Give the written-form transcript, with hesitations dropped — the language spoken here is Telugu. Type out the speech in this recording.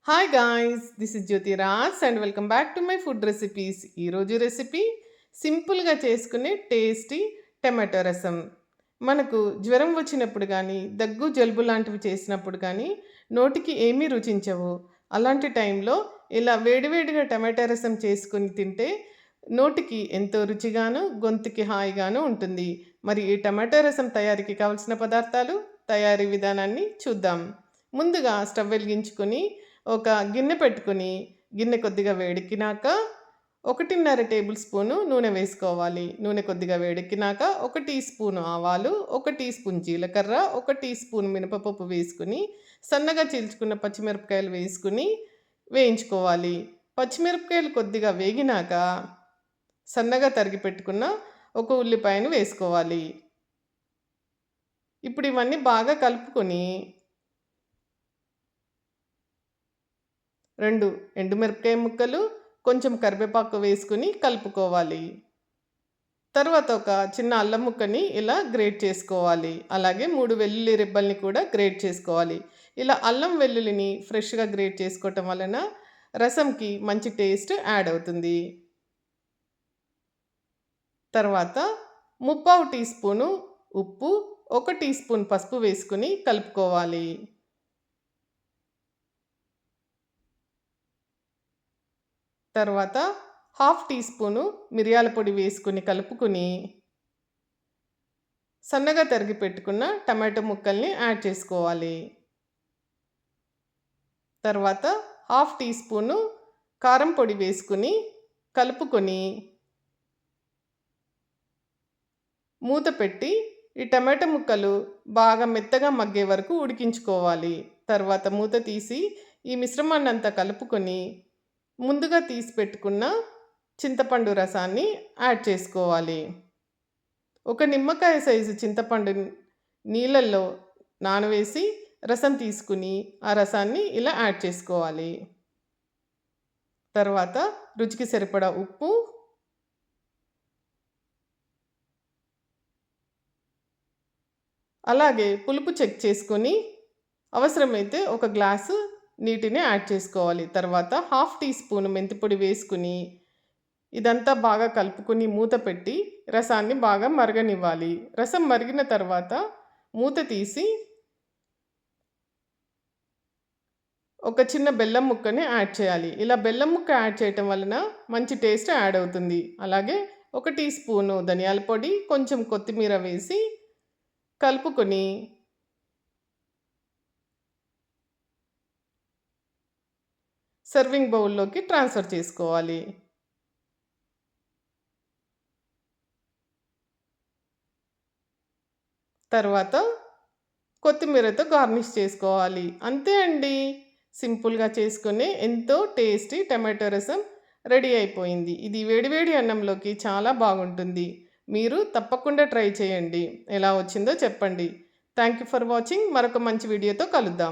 Hi guys, this is Jyothi Raj and welcome back to my food recipes. ఈరోజు రెసిపీ సింపుల్గా చేసుకునే టేస్టీ టమాటో రసం. మనకు జ్వరం వచ్చినప్పుడు కానీ, దగ్గు జలుబు లాంటివి చేసినప్పుడు కానీ నోటికి ఏమీ రుచించవు. అలాంటి టైంలో ఇలా వేడివేడిగా టమాటో రసం చేసుకుని తింటే నోటికి ఎంతో రుచిగాను, గొంతుకి హాయిగాను ఉంటుంది. మరి ఈ టమాటో రసం తయారీకి కావాల్సిన పదార్థాలు, తయారీ విధానాన్ని చూద్దాం. ముందుగా స్టవ్ వెలిగించుకొని ఒక గిన్నె పెట్టుకుని, గిన్నె కొద్దిగా వేడెక్కినాక 1.5 టేబుల్ స్పూను నూనె వేసుకోవాలి. నూనె కొద్దిగా వేడెక్కినాక 1 టీ స్పూను ఆవాలు, 1 టీ స్పూన్ జీలకర్ర, 1 టీ స్పూన్ మినపప్పు వేసుకుని, సన్నగా చీల్చుకున్న పచ్చిమిరపకాయలు వేసుకుని వేయించుకోవాలి. పచ్చిమిరపకాయలు కొద్దిగా వేగినాక సన్నగా తరిగి పెట్టుకున్న ఒక ఉల్లిపాయను వేసుకోవాలి. ఇప్పుడు ఇవన్నీ బాగా కలుపుకొని 2 ఎండుమిరపకాయ ముక్కలు, కొంచెం కరివేపాకు వేసుకుని కలుపుకోవాలి. తర్వాత ఒక చిన్న అల్లం ముక్కని ఇలా గ్రేట్ చేసుకోవాలి. అలాగే 3 వెల్లుల్లి రెబ్బల్ని కూడా గ్రేట్ చేసుకోవాలి. ఇలా అల్లం వెల్లుల్లిని ఫ్రెష్గా గ్రేట్ చేసుకోవటం వలన రసంకి మంచి టేస్ట్ యాడ్ అవుతుంది. తర్వాత 3/4 టీ స్పూను ఉప్పు, 1 టీ స్పూన్ పసుపు వేసుకుని కలుపుకోవాలి. తర్వాత 1/2 టీ స్పూను మిరియాల పొడి వేసుకుని కలుపుకుని సన్నగా తరిగి పెట్టుకున్న టమాటో ముక్కల్ని యాడ్ చేసుకోవాలి. తర్వాత 1/2 టీ స్పూను కారం పొడి వేసుకుని కలుపుకొని మూత పెట్టి ఈ టమాటో ముక్కలు బాగా మెత్తగా మగ్గే వరకు ఉడికించుకోవాలి. తర్వాత మూత తీసి ఈ మిశ్రమాన్ని అంతా కలుపుకొని ముందుగా తీసి పెట్టుకున్న చింతపండు రసాన్ని యాడ్ చేసుకోవాలి. ఒక నిమ్మకాయ సైజు చింతపండు నీళ్ళల్లో నానవేసి రసం తీసుకుని ఆ రసాన్ని ఇలా యాడ్ చేసుకోవాలి. తర్వాత రుచికి సరిపడా ఉప్పు, అలాగే పులుపు చెక్ చేసుకొని అవసరమైతే ఒక గ్లాసు నీటిని యాడ్ చేసుకోవాలి. తర్వాత 1/2 టీ స్పూన్ మెంతిపొడి వేసుకుని ఇదంతా బాగా కలుపుకొని మూత పెట్టి రసాన్ని బాగా మరగనివ్వాలి. రసం మరిగిన తర్వాత మూత తీసి ఒక చిన్న బెల్లం ముక్కని యాడ్ చేయాలి. ఇలా బెల్లం ముక్క యాడ్ చేయటం వలన మంచి టేస్ట్ యాడ్ అవుతుంది. అలాగే 1 టీ స్పూను ధనియాల పొడి, కొంచెం కొత్తిమీర వేసి కలుపుకొని సర్వింగ్ బౌల్లోకి ట్రాన్స్ఫర్ చేసుకోవాలి. తర్వాత కొత్తిమీరతో గార్నిష్ చేసుకోవాలి. అంతే అండి, సింపుల్గా చేసుకునే ఎంతో టేస్టీ టమాటో రసం రెడీ అయిపోయింది. ఇది వేడివేడి అన్నంలోకి చాలా బాగుంటుంది. మీరు తప్పకుండా ట్రై చేయండి. ఎలా వచ్చిందో చెప్పండి. Thank you for watching. మరొక మంచి వీడియోతో కలుద్దాం.